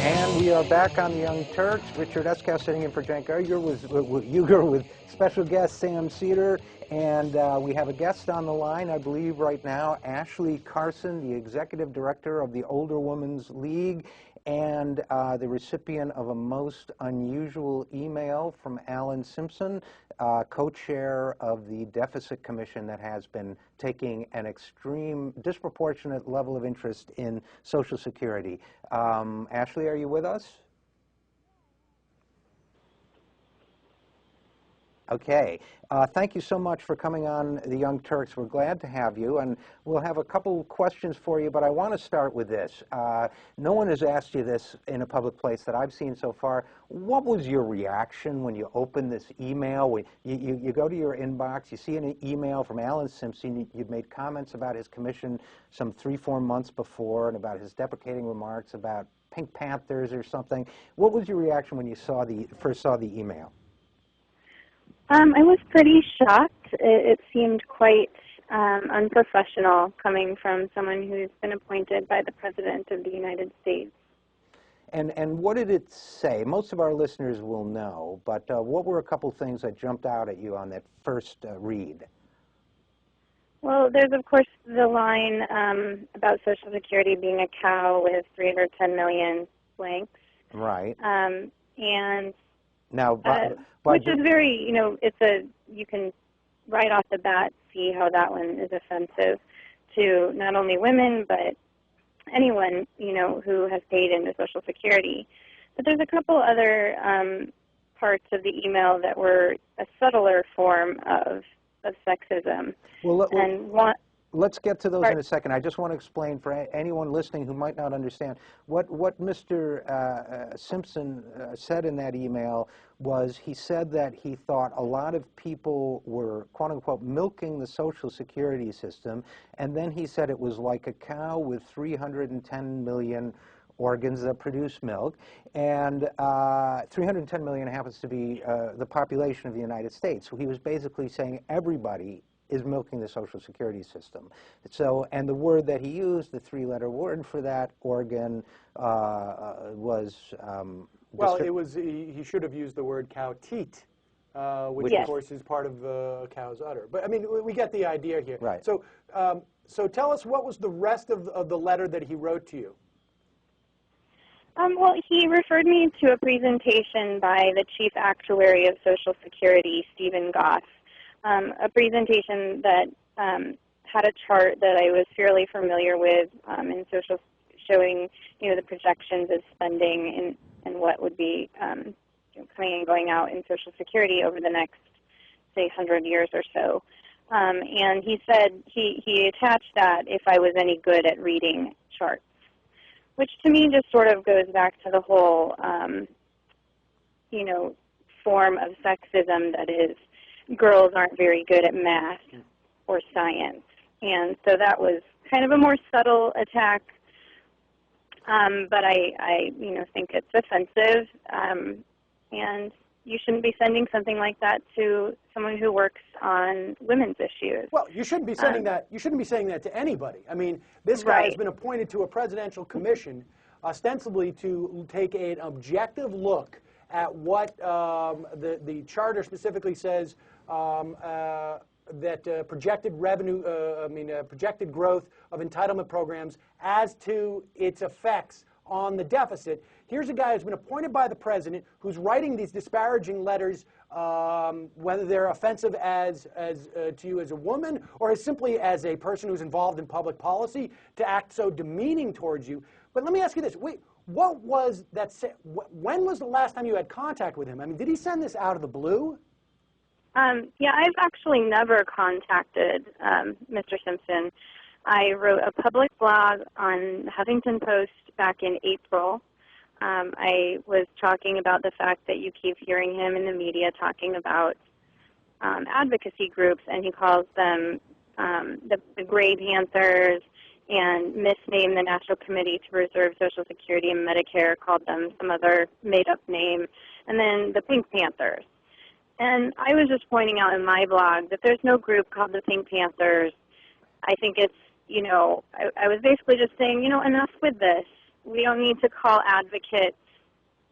And we are back on the Young Turks. Richard Eskow sitting in for Cenk Uygur with special guest Sam Cedar. And we have a guest on the line, I believe, right now, Ashley Carson, the Executive Director of the Older Women's League, and the recipient of a most unusual email from Alan Simpson, co-chair of the Deficit Commission that has been taking an extreme, disproportionate level of interest in Social Security. Ashley, are you with us? Okay. Thank you so much for coming on the Young Turks. We're glad to have you, and we'll have a couple questions for you, but I want to start with this. No one has asked you this in a public place that I've seen so far. What was your reaction when you opened this email? When you go to your inbox, you see an email from Alan Simpson. You'd made comments about his commission some 3-4 months before and about his deprecating remarks about Pink Panthers or something. What was your reaction when you first saw the email? I was pretty shocked. It seemed quite unprofessional coming from someone who's been appointed by the President of the United States. And what did it say? Most of our listeners will know, but what were a couple things that jumped out at you on that first read? Well, there's, of course, the line about Social Security being a cow with 310 million blanks. Right. And now, which is very, you can right off the bat see how that one is offensive to not only women, but anyone, who has paid into Social Security. But there's a couple other parts of the email that were a subtler form of sexism. Let's get to those in a second. I just want to explain for anyone listening who might not understand. What Mr. Simpson said in that email was he said that he thought a lot of people were, quote unquote, milking the Social Security system, and then he said it was like a cow with 310 million organs that produce milk, and 310 million happens to be the population of the United States. So he was basically saying everybody is milking the Social Security system. So, and the word that he used, the 3-letter word for that organ, was... well, it was, he should have used the word cow teat, which yes. of course is part of a cow's udder. But I mean, we get the idea here. Right. So, so tell us, what was the rest of the letter that he wrote to you? Well, he referred me to a presentation by the Chief Actuary of Social Security, Stephen Goff. A presentation that had a chart that I was fairly familiar with in social, showing the projections of spending and what would be coming and going out in Social Security over the next, say, 100 years or so. And he said he attached that if I was any good at reading charts, which to me just sort of goes back to the whole, form of sexism that is, girls aren't very good at math or science. And so that was kind of a more subtle attack, but I think it's offensive, and you shouldn't be sending something like that to someone who works on women's issues. Well, you shouldn't be sending that. You shouldn't be saying that to anybody. I mean, this guy has been appointed to a presidential commission, ostensibly to take an objective look at what the charter specifically says that projected revenue, projected growth of entitlement programs as to its effects on the deficit. Here's a guy who's been appointed by the president who's writing these disparaging letters, whether they're offensive to you as a woman or as simply as a person who's involved in public policy, to act so demeaning towards you. But let me ask you this. Wait, what was that? When was the last time you had contact with him? I mean, did he send this out of the blue? Yeah, I've actually never contacted Mr. Simpson. I wrote a public blog on the Huffington Post back in April. I was talking about the fact that you keep hearing him in the media talking about advocacy groups, and he calls them the Gray Panthers, and misnamed the National Committee to Preserve Social Security and Medicare, called them some other made-up name, and then the Pink Panthers. And I was just pointing out in my blog that there's no group called the Pink Panthers. I think it's, I was basically just saying, enough with this. we don't need to call advocates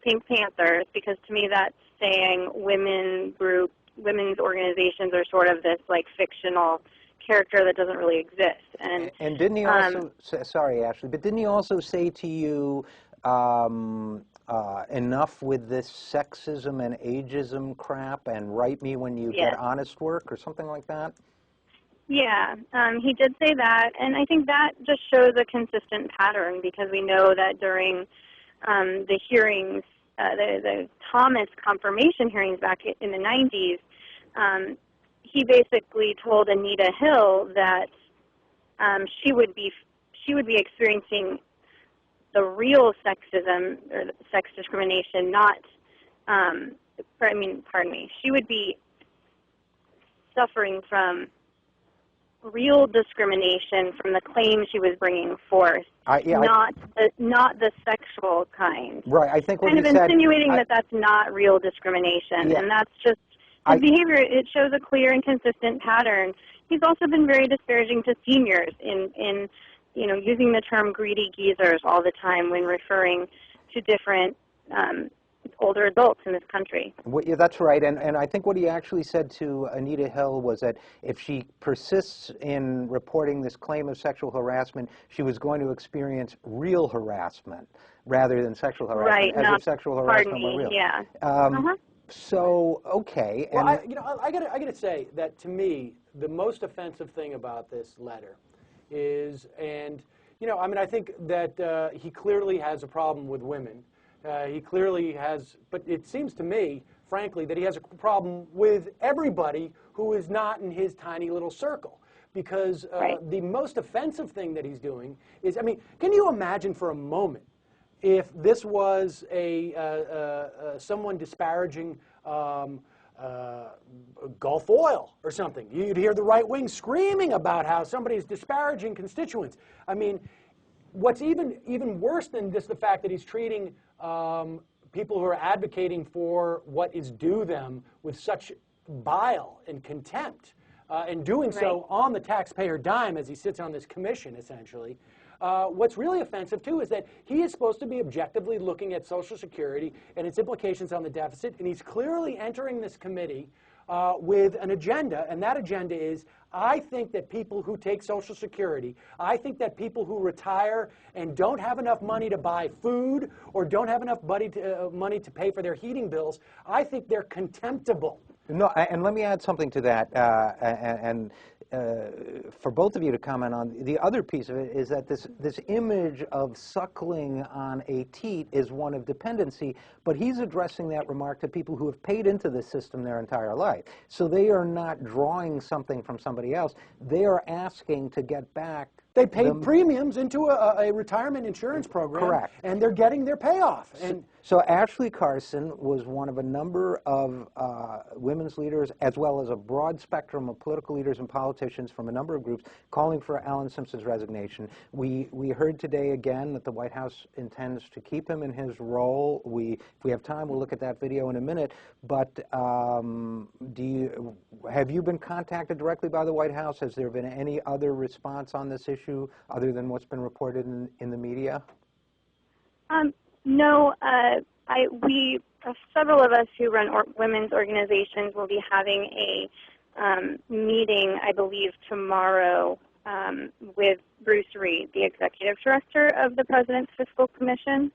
Pink Panthers, because to me that's saying women's organizations are sort of this like fictional character that doesn't really exist. And didn't he also, sorry Ashley, but didn't he also say to you, enough with this sexism and ageism crap, and write me when you get honest work, or something like that? Yeah, he did say that, and I think that just shows a consistent pattern, because we know that during the hearings, the Thomas confirmation hearings back in the 90s, he basically told Anita Hill that she would be experiencing the real sexism or sex discrimination, not, pardon me, she would be suffering from real discrimination from the claim she was bringing forth, not the sexual kind. Right. I think what kind he of said, insinuating that that's not real discrimination, and that's just his behavior. It shows a clear and consistent pattern. He's also been very disparaging to seniors in using the term greedy geezers all the time when referring to different older adults in this country. Well, yeah, that's right, and I think what he actually said to Anita Hill was that if she persists in reporting this claim of sexual harassment, she was going to experience real harassment rather than sexual harassment, right, as if sexual harassment were real. Yeah. So, okay. Well, I gotta say that to me, the most offensive thing about this letter is, and I think that he clearly has a problem with women. He clearly has, but it seems to me, frankly, that he has a problem with everybody who is not in his tiny little circle. Because the most offensive thing that he's doing is, can you imagine for a moment if this was someone disparaging Gulf Oil or something? You'd hear the right wing screaming about how somebody's disparaging constituents. What's even worse than just the fact that he's treating people who are advocating for what is due them with such bile and contempt, and doing so on the taxpayer dime as he sits on this commission, essentially. What's really offensive, too, is that he is supposed to be objectively looking at Social Security and its implications on the deficit, and he's clearly entering this committee with an agenda, and that agenda is, I think that people who take Social Security, I think that people who retire and don't have enough money to buy food or don't have enough money to pay for their heating bills, I think they're contemptible. No, and let me add something to that, for both of you to comment on. The other piece of it is that this image of suckling on a teat is one of dependency, but he's addressing that remark to people who have paid into the system their entire life. So they are not drawing something from somebody else. They are asking to get back. They paid premiums into a retirement insurance program. Correct. And they're getting their payoff. So Ashley Carson was one of a number of women's leaders, as well as a broad spectrum of political leaders and politicians from a number of groups calling for Alan Simpson's resignation. We heard today again that the White House intends to keep him in his role. If we have time, we'll look at that video in a minute. But have you been contacted directly by the White House? Has there been any other response on this issue other than what's been reported in the media? No, several of us who run women's organizations will be having a meeting, I believe, tomorrow with Bruce Reed, the executive director of the President's Fiscal Commission.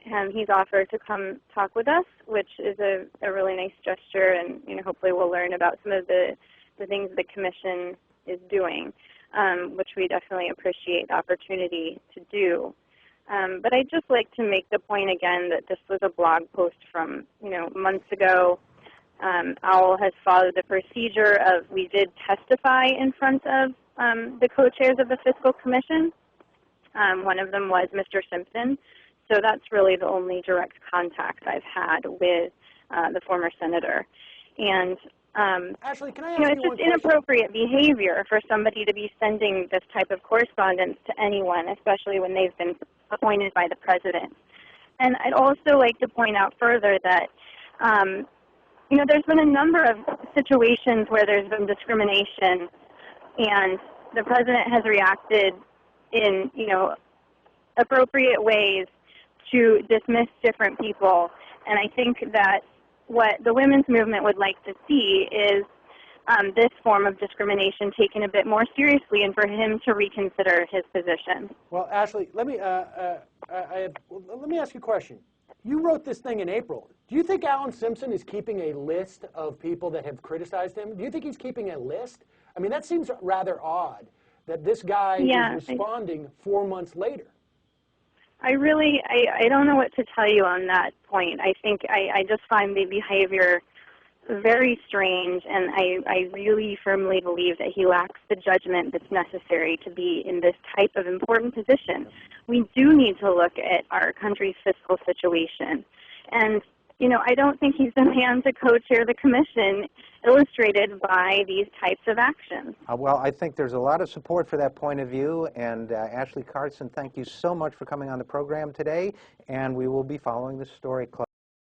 And he's offered to come talk with us, which is a really nice gesture, and hopefully we'll learn about some of the things the commission is doing, which we definitely appreciate the opportunity to do. But I'd just like to make the point again that this was a blog post from, months ago. OWL has followed the procedure of, we did testify in front of the co-chairs of the Fiscal Commission. One of them was Mr. Simpson. So that's really the only direct contact I've had with the former senator. And Ashley, can I ask you it's just inappropriate behavior for somebody to be sending this type of correspondence to anyone, especially when they've been appointed by the president. And I'd also like to point out further that, there's been a number of situations where there's been discrimination, and the president has reacted in, appropriate ways to dismiss different people. And I think that what the women's movement would like to see is this form of discrimination taken a bit more seriously, and for him to reconsider his position. Well, Ashley, let me ask you a question. You wrote this thing in April. Do you think Alan Simpson is keeping a list of people that have criticized him? Do you think he's keeping a list? I mean, that seems rather odd that this guy is responding 4 months later. I don't know what to tell you on that point. I think I just find the behavior very strange, and I really firmly believe that he lacks the judgment that's necessary to be in this type of important position. We do need to look at our country's fiscal situation. And, you know, I don't think he's the man to co-chair the commission illustrated by these types of actions. Well, I think there's a lot of support for that point of view. And Ashley Carson, thank you so much for coming on the program today. And we will be following this story closely.